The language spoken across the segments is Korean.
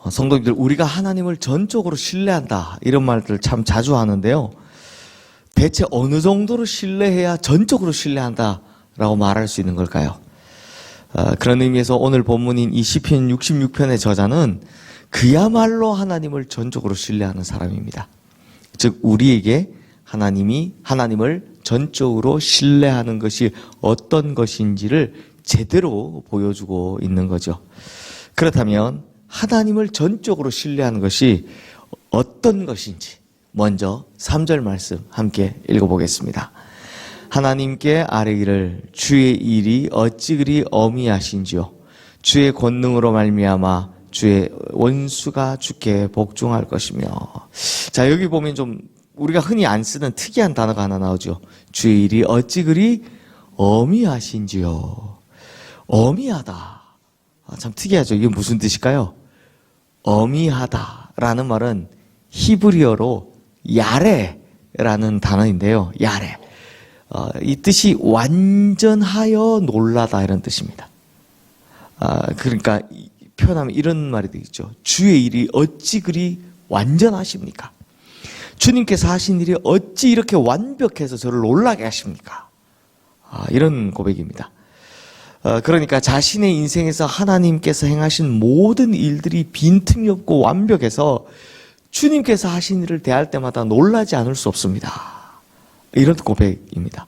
성도님들, 우리가 하나님을 전적으로 신뢰한다, 이런 말들 참 자주 하는데요. 대체 어느 정도로 신뢰해야 전적으로 신뢰한다라고 말할 수 있는 걸까요? 그런 의미에서 오늘 본문인 이 시편 66편의 저자는 그야말로 하나님을 전적으로 신뢰하는 사람입니다. 즉 우리에게 하나님을 전적으로 신뢰하는 것이 어떤 것인지를 제대로 보여주고 있는 거죠. 그렇다면 하나님을 전적으로 신뢰하는 것이 어떤 것인지 먼저 3절 말씀 함께 읽어보겠습니다. 하나님께 아뢰기를 주의 일이 어찌 그리 어미하신지요. 주의 권능으로 말미암아 주의 원수가 주께 복종할 것이며. 자, 여기 보면 좀 우리가 흔히 안 쓰는 특이한 단어가 하나 나오죠. 주의 일이 어찌 그리 어미하신지요. 어미하다. 참 특이하죠. 이게 무슨 뜻일까요? 어미하다라는 말은 히브리어로 야레라는 단어인데요. 야레. 이 뜻이 완전하여 놀라다, 이런 뜻입니다. 그러니까 표현하면 이런 말이 되겠죠. 주의 일이 어찌 그리 완전하십니까? 주님께서 하신 일이 어찌 이렇게 완벽해서 저를 놀라게 하십니까? 이런 고백입니다. 그러니까 자신의 인생에서 하나님께서 행하신 모든 일들이 빈틈이 없고 완벽해서 주님께서 하신 일을 대할 때마다 놀라지 않을 수 없습니다. 이런 고백입니다.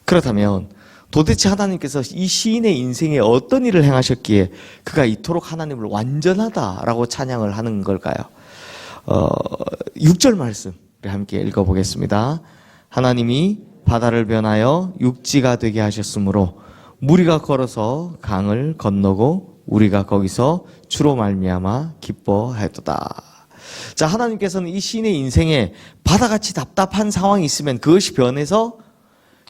그렇다면 도대체 하나님께서 이 시인의 인생에 어떤 일을 행하셨기에 그가 이토록 하나님을 완전하다라고 찬양을 하는 걸까요? 6절 말씀을 함께 읽어보겠습니다. 하나님이 바다를 변하여 육지가 되게 하셨으므로 무리가 걸어서 강을 건너고 우리가 거기서 주로 말미암아 기뻐하였도다. 자, 하나님께서는 이 시인의 인생에 바다같이 답답한 상황이 있으면 그것이 변해서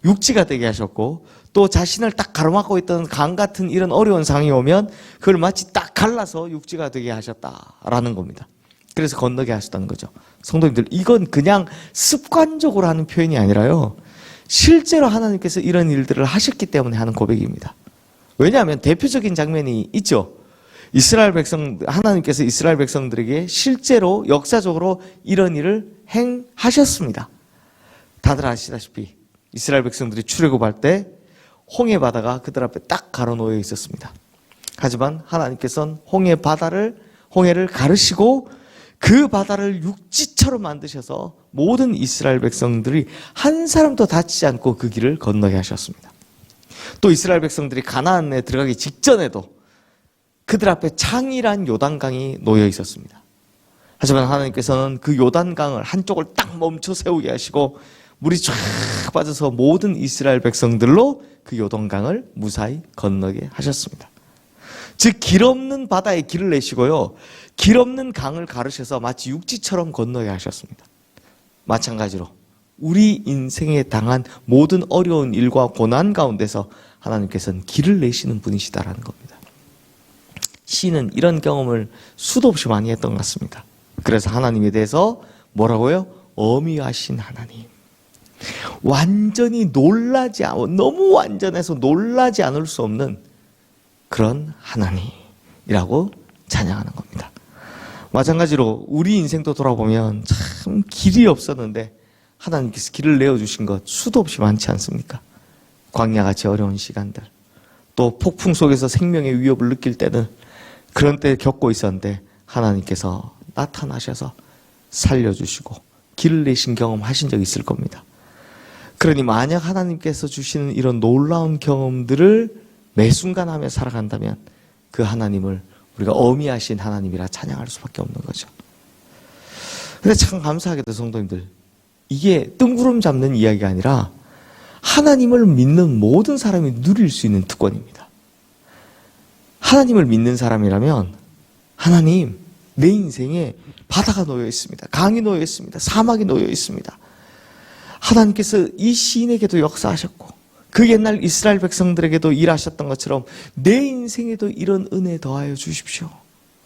육지가 되게 하셨고, 또 자신을 딱 가로막고 있던 강 같은 이런 어려운 상황이 오면 그걸 마치 딱 갈라서 육지가 되게 하셨다라는 겁니다. 그래서 건너게 하셨다는 거죠. 성도님들, 이건 그냥 습관적으로 하는 표현이 아니라요, 실제로 하나님께서 이런 일들을 하셨기 때문에 하는 고백입니다. 왜냐하면 대표적인 장면이 있죠. 하나님께서 이스라엘 백성들에게 실제로 역사적으로 이런 일을 행하셨습니다. 다들 아시다시피 이스라엘 백성들이 출애굽할 때 홍해 바다가 그들 앞에 딱 가로놓여 있었습니다. 하지만 하나님께서는 홍해를 가르시고 그 바다를 육지처럼 만드셔서 모든 이스라엘 백성들이 한 사람도 다치지 않고 그 길을 건너게 하셨습니다. 또 이스라엘 백성들이 가나안에 들어가기 직전에도 그들 앞에 창이란 요단강이 놓여 있었습니다. 하지만 하나님께서는 그 요단강을 한쪽을 딱 멈춰 세우게 하시고 물이 쫙 빠져서 모든 이스라엘 백성들로 그 요단강을 무사히 건너게 하셨습니다. 즉 길 없는 바다에 길을 내시고요, 길 없는 강을 가르셔서 마치 육지처럼 건너게 하셨습니다. 마찬가지로 우리 인생에 당한 모든 어려운 일과 고난 가운데서 하나님께서는 길을 내시는 분이시다라는 겁니다. 시인은 이런 경험을 수도 없이 많이 했던 것 같습니다. 그래서 하나님에 대해서 뭐라고요? 어미하신 하나님. 너무 완전해서 놀라지 않을 수 없는 그런 하나님이라고 찬양하는 겁니다. 마찬가지로 우리 인생도 돌아보면 참 길이 없었는데 하나님께서 길을 내어주신 것 수도 없이 많지 않습니까? 광야같이 어려운 시간들, 또 폭풍 속에서 생명의 위협을 느낄 때는 그런 때 겪고 있었는데 하나님께서 나타나셔서 살려주시고 길을 내신 경험 하신 적 있을 겁니다. 그러니 만약 하나님께서 주시는 이런 놀라운 경험들을 매 순간 하며 살아간다면 그 하나님을 우리가 어미하신 하나님이라 찬양할 수밖에 없는 거죠. 근데 참 감사하게도 성도님들, 이게 뜬구름 잡는 이야기가 아니라 하나님을 믿는 모든 사람이 누릴 수 있는 특권입니다. 하나님을 믿는 사람이라면 하나님, 내 인생에 바다가 놓여 있습니다. 강이 놓여 있습니다. 사막이 놓여 있습니다. 하나님께서 이 시인에게도 역사하셨고 그 옛날 이스라엘 백성들에게도 일하셨던 것처럼 내 인생에도 이런 은혜 더하여 주십시오.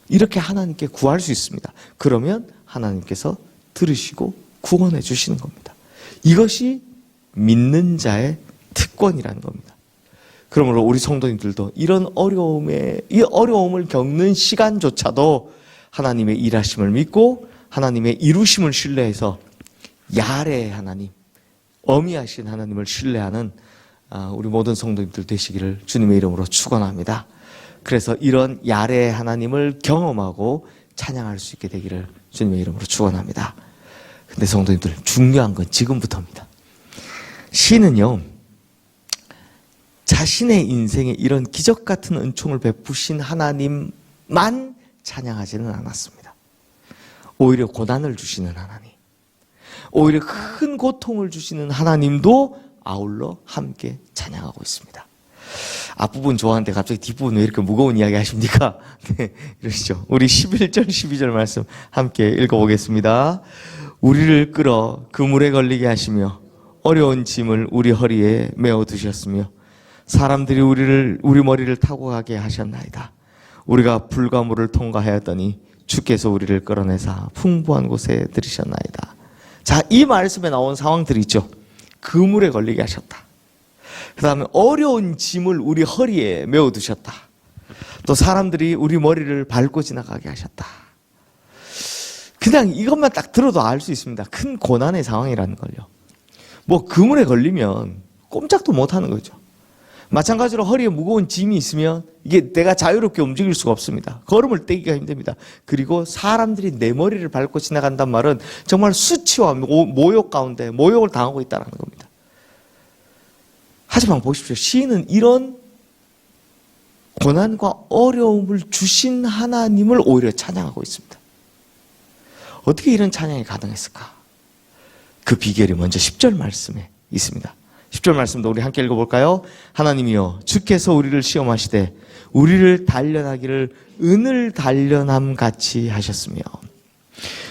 이렇게 하나님께 구할 수 있습니다. 그러면 하나님께서 들으시고 구원해 주시는 겁니다. 이것이 믿는 자의 특권이라는 겁니다. 그러므로 우리 성도님들도 이 어려움을 겪는 시간조차도 하나님의 일하심을 믿고 하나님의 이루심을 신뢰해서 야레 하나님, 어미하신 하나님을 신뢰하는 우리 모든 성도님들 되시기를 주님의 이름으로 축원합니다. 그래서 이런 야레 하나님을 경험하고 찬양할 수 있게 되기를 주님의 이름으로 축원합니다. 근데 성도님들, 중요한 건 지금부터입니다. 시인은요, 자신의 인생에 이런 기적 같은 은총을 베푸신 하나님만 찬양하지는 않았습니다. 오히려 고난을 주시는 하나님, 오히려 큰 고통을 주시는 하나님도 아울러 함께 찬양하고 있습니다. 앞부분 좋아하는데 갑자기 뒷부분 왜 이렇게 무거운 이야기 하십니까? 네, 이러시죠. 우리 11절, 12절 말씀 함께 읽어보겠습니다. 우리를 끌어 그물에 걸리게 하시며 어려운 짐을 우리 허리에 메어 두셨으며 사람들이 우리 머리를 타고 가게 하셨나이다. 우리가 불과 물을 통과하였더니 주께서 우리를 끌어내사 풍부한 곳에 들이셨나이다. 자, 이 말씀에 나온 상황들이 있죠. 그물에 걸리게 하셨다. 그 다음에 어려운 짐을 우리 허리에 메어 두셨다. 또 사람들이 우리 머리를 밟고 지나가게 하셨다. 그냥 이것만 딱 들어도 알 수 있습니다. 큰 고난의 상황이라는 걸요. 뭐 그물에 걸리면 꼼짝도 못하는 거죠. 마찬가지로 허리에 무거운 짐이 있으면 이게 내가 자유롭게 움직일 수가 없습니다. 걸음을 떼기가 힘듭니다. 그리고 사람들이 내 머리를 밟고 지나간단 말은 정말 수치와 모욕 가운데 모욕을 당하고 있다는 겁니다. 하지만 보십시오. 시인은 이런 고난과 어려움을 주신 하나님을 오히려 찬양하고 있습니다. 어떻게 이런 찬양이 가능했을까? 그 비결이 먼저 10절 말씀에 있습니다. 10절 말씀도 우리 함께 읽어볼까요? 하나님이여 주께서 우리를 시험하시되 우리를 단련하기를 은을 단련함 같이 하셨으며.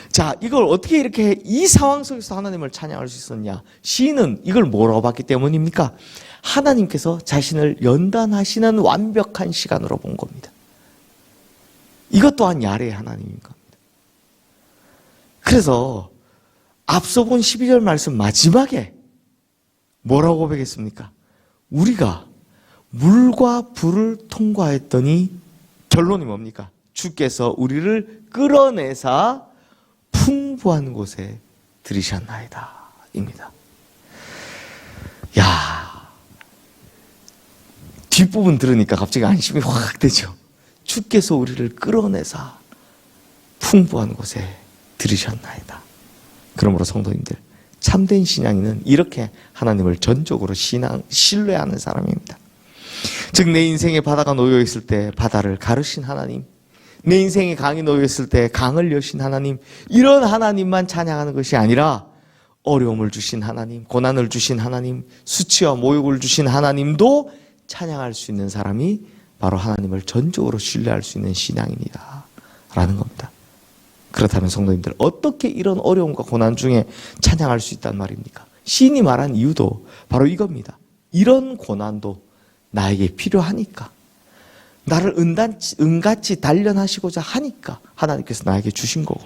자, 이걸 어떻게 이렇게 이 상황 속에서 하나님을 찬양할 수 있었냐? 시인은 이걸 뭐라고 봤기 때문입니까? 하나님께서 자신을 연단하시는 완벽한 시간으로 본 겁니다. 이것 또한 야레의 하나님인 겁니다. 그래서 앞서 본 12절 말씀 마지막에 뭐라고 고백했습니까? 우리가 물과 불을 통과했더니 결론이 뭡니까? 주께서 우리를 끌어내사 풍부한 곳에 들이셨나이다 입니다. 야, 뒷부분 들으니까 갑자기 안심이 확 되죠. 주께서 우리를 끌어내사 풍부한 곳에 들이셨나이다. 그러므로 성도님들, 참된 신앙인은 이렇게 하나님을 전적으로 신뢰하는 사람입니다. 즉, 내 인생에 바다가 놓여 있을 때 바다를 가르신 하나님, 내 인생에 강이 놓여 있을 때 강을 여신 하나님, 이런 하나님만 찬양하는 것이 아니라 어려움을 주신 하나님, 고난을 주신 하나님, 수치와 모욕을 주신 하나님도 찬양할 수 있는 사람이 바로 하나님을 전적으로 신뢰할 수 있는 신앙인이다 라는 겁니다. 그렇다면 성도님들, 어떻게 이런 어려움과 고난 중에 찬양할 수 있단 말입니까? 시인이 말한 이유도 바로 이겁니다. 이런 고난도 나에게 필요하니까, 나를 은같이 단련하시고자 하니까 하나님께서 나에게 주신 거고,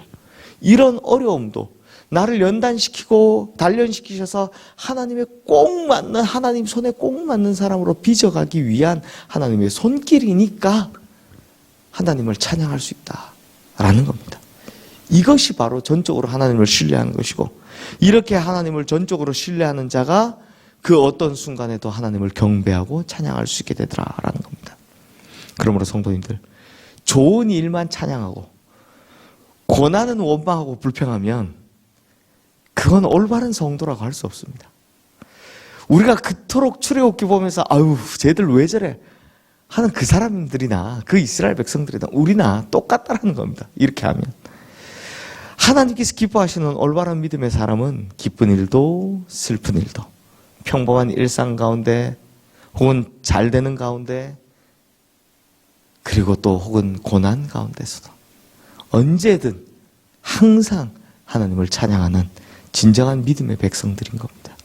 이런 어려움도 나를 연단시키고 단련시키셔서 하나님의 꼭 맞는, 하나님 손에 꼭 맞는 사람으로 빚어가기 위한 하나님의 손길이니까 하나님을 찬양할 수 있다라는 겁니다. 이것이 바로 전적으로 하나님을 신뢰하는 것이고, 이렇게 하나님을 전적으로 신뢰하는 자가 그 어떤 순간에도 하나님을 경배하고 찬양할 수 있게 되더라라는 겁니다. 그러므로 성도님들, 좋은 일만 찬양하고 고난은 원망하고 불평하면 그건 올바른 성도라고 할 수 없습니다. 우리가 그토록 출애굽기 보면서 아유 쟤들 왜 저래 하는 그 사람들이나 그 이스라엘 백성들이나 우리나 똑같다라는 겁니다. 이렇게 하면 하나님께서 기뻐하시는 올바른 믿음의 사람은 기쁜 일도 슬픈 일도 평범한 일상 가운데 혹은 잘 되는 가운데 그리고 또 혹은 고난 가운데서도 언제든 항상 하나님을 찬양하는 진정한 믿음의 백성들인 겁니다.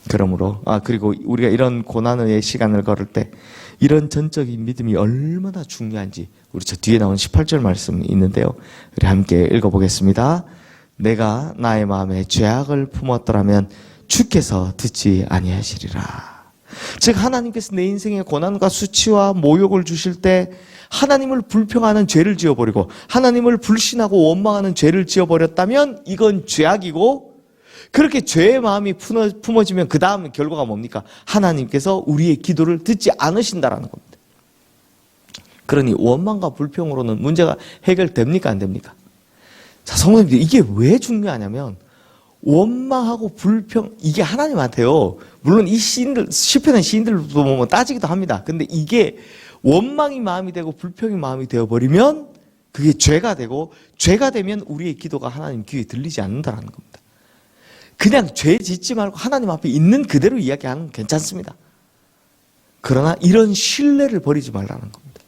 그러므로 그리고 우리가 이런 고난의 시간을 걸을 때 이런 전적인 믿음이 얼마나 중요한지 우리 저 뒤에 나온 18절 말씀이 있는데요. 우리 함께 읽어보겠습니다. 내가 나의 마음에 죄악을 품었더라면 주께서 듣지 아니하시리라. 즉 하나님께서 내 인생에 고난과 수치와 모욕을 주실 때 하나님을 불평하는 죄를 지어버리고 하나님을 불신하고 원망하는 죄를 지어버렸다면 이건 죄악이고, 그렇게 죄의 마음이 품어지면 그 다음 결과가 뭡니까? 하나님께서 우리의 기도를 듣지 않으신다라는 겁니다. 그러니 원망과 불평으로는 문제가 해결됩니까? 안 됩니까? 자, 성도님들, 이게 왜 중요하냐면 원망하고 불평, 이게 하나님한테요, 물론 이 시인들, 시편의 시인들도 보면 따지기도 합니다. 근데 이게 원망이 마음이 되고 불평이 마음이 되어버리면 그게 죄가 되고, 죄가 되면 우리의 기도가 하나님 귀에 들리지 않는다는 겁니다. 그냥 죄 짓지 말고 하나님 앞에 있는 그대로 이야기하는 건 괜찮습니다. 그러나 이런 신뢰를 버리지 말라는 겁니다.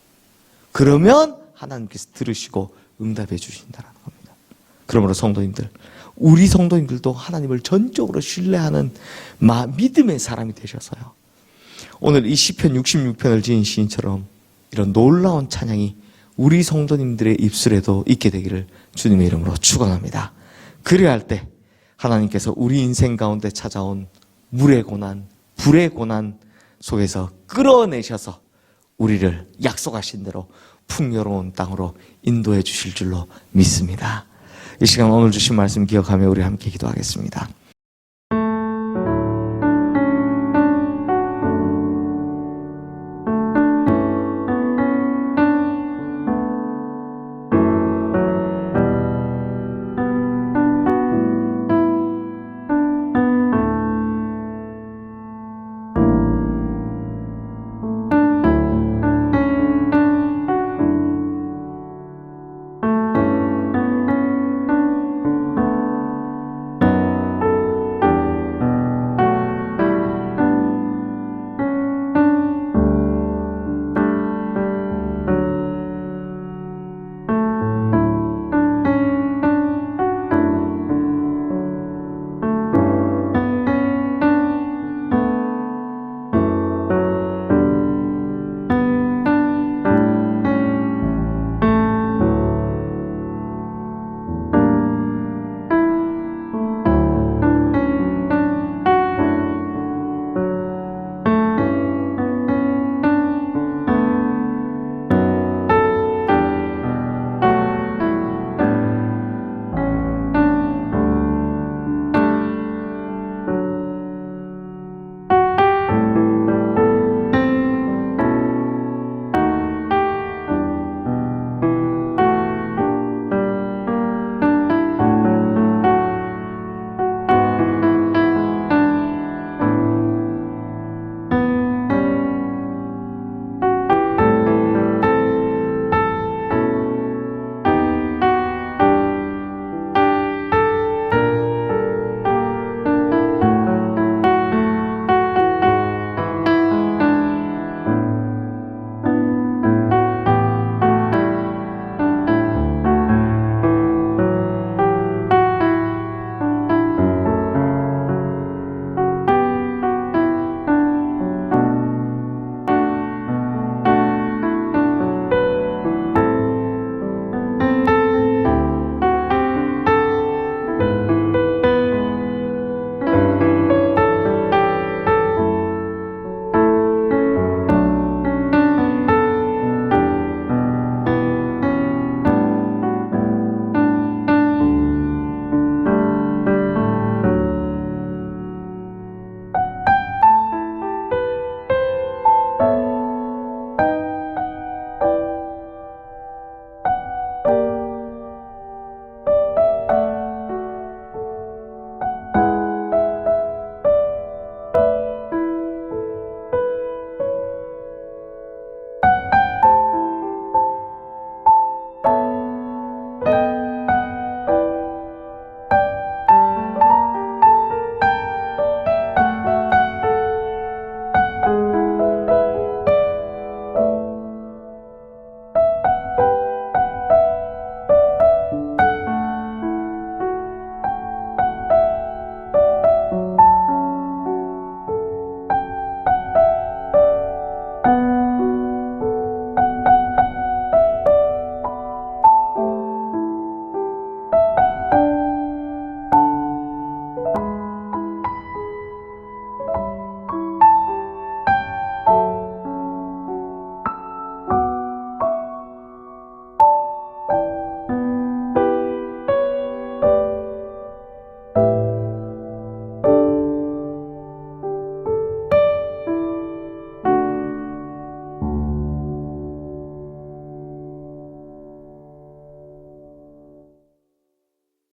그러면 하나님께서 들으시고 응답해 주신다는 겁니다. 그러므로 성도님들, 우리 성도님들도 하나님을 전적으로 신뢰하는 믿음의 사람이 되셔서요, 오늘 이 시편 66편을 지은 시인처럼 이런 놀라운 찬양이 우리 성도님들의 입술에도 있게 되기를 주님의 이름으로 축원합니다. 그래야 할 때 하나님께서 우리 인생 가운데 찾아온 물의 고난, 불의 고난 속에서 끌어내셔서 우리를 약속하신 대로 풍요로운 땅으로 인도해 주실 줄로 믿습니다. 이 시간 오늘 주신 말씀 기억하며 우리 함께 기도하겠습니다.